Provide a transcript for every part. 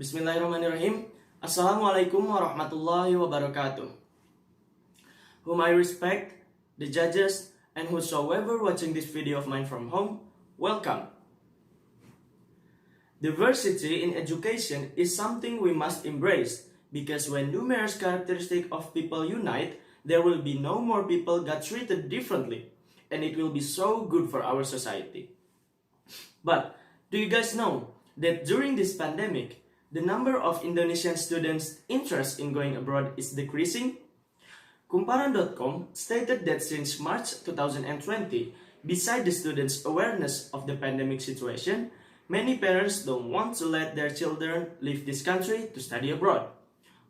Bismillahirrahmanirrahim. Assalamualaikum warahmatullahi wabarakatuh. Whom I respect, the judges, and whosoever watching this video of mine from home, welcome. Diversity in education is something we must embrace because when numerous characteristics of people unite, there will be no more people got treated differently, and it will be so good for our society. But do you guys know that during this pandemic, the number of Indonesian students' interest in going abroad is decreasing? Kumparan.com stated that since March 2020, beside the students' awareness of the pandemic situation, many parents don't want to let their children leave this country to study abroad.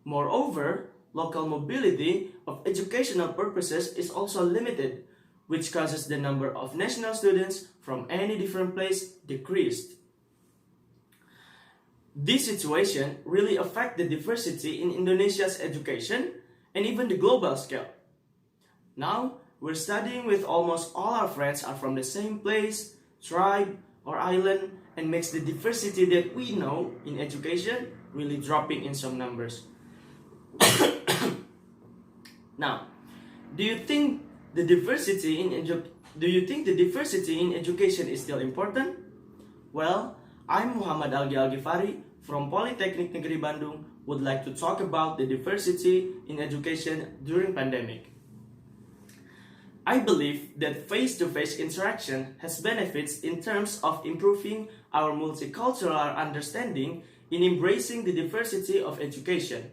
Moreover, local mobility of educational purposes is also limited, which causes the number of national students from any different place decreased. This situation really affects the diversity in Indonesia's education and even the global scale. Now, we're studying with almost all our friends are from the same place, tribe, or island, and makes the diversity that we know in education really dropping in some numbers. Now, do you think the diversity in education is still important? Well, I'm Algi Algifari from Politeknik Negeri Bandung would like to talk about the diversity in education during pandemic. I believe that face-to-face interaction has benefits in terms of improving our multicultural understanding in embracing the diversity of education.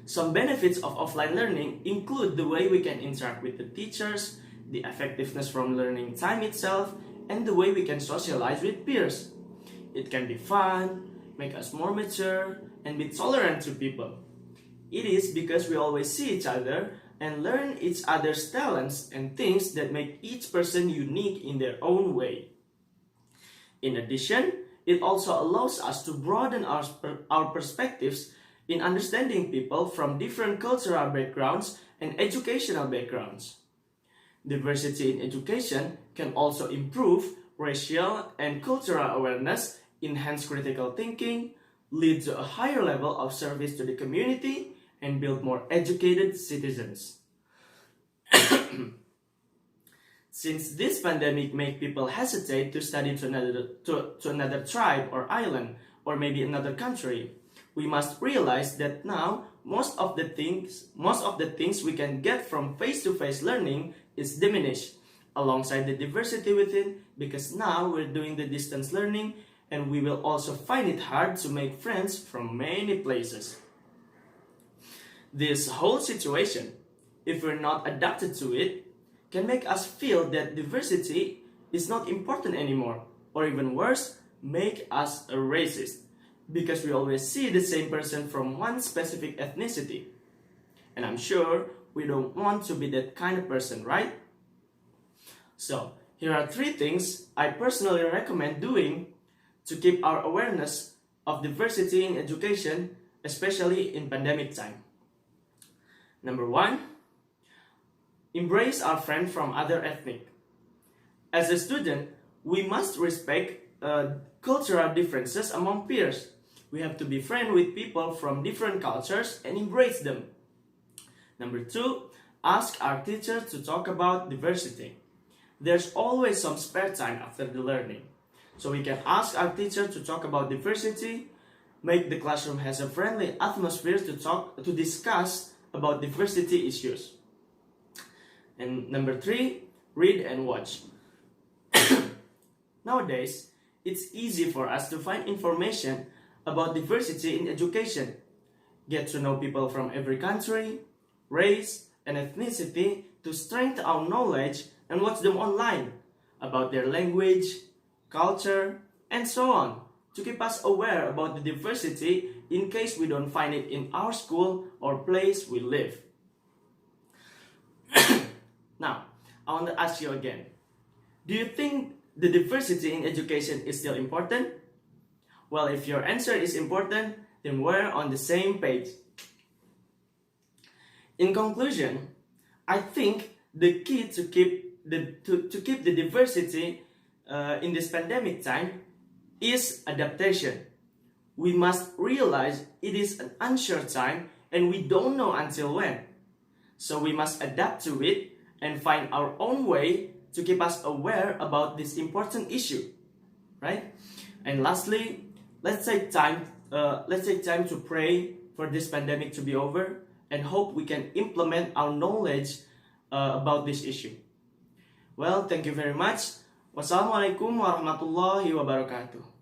Some benefits of offline learning include the way we can interact with the teachers, the effectiveness from learning time itself, and the way we can socialize with peers. It can be fun, make us more mature, and be tolerant to people. It is because we always see each other and learn each other's talents and things that make each person unique in their own way. In addition, it also allows us to broaden our perspectives in understanding people from different cultural backgrounds and educational backgrounds. Diversity in education can also improve racial and cultural awareness, enhance critical thinking, lead to a higher level of service to the community, and build more educated citizens. Since this pandemic made people hesitate to study to another tribe or island, or maybe another country, we must realize that now most of the things we can get from face-to-face learning is diminished alongside the diversity within, because now we're doing the distance learning and we will also find it hard to make friends from many places. This whole situation, if we're not adapted to it, can make us feel that diversity is not important anymore, or even worse, make us a racist, because we always see the same person from one specific ethnicity. And I'm sure we don't want to be that kind of person, right? So, here are 3 things I personally recommend doing to keep our awareness of diversity in education, especially in pandemic time. Number 1, embrace our friends from other ethnic. As a student, we must respect cultural differences among peers. We have to be friends with people from different cultures and embrace them. Number 2, ask our teacher to talk about diversity. There's always some spare time after the learning, so we can ask our teacher to talk about diversity, make the classroom has a friendly atmosphere to discuss about diversity issues. And number 3, read and watch. Nowadays, it's easy for us to find information about diversity in education, get to know people from every country, race, and ethnicity to strengthen our knowledge, and watch them online about their language, culture, and so on, to keep us aware about the diversity in case we don't find it in our school or place we live. Now, I want to ask you again, do you think the diversity in education is still important? Well, if your answer is important, then we're on the same page. In conclusion, I think the key to keep the diversity in this pandemic time is adaptation. we must realize it is an unsure time and we don't know until when. So we must adapt to it and find our own way to keep us aware about this important issue, right? And lastly, let's take time to pray for this pandemic to be over and hope we can implement our knowledge about this issue. Well, thank you very much. Wassalamualaikum warahmatullahi wabarakatuh.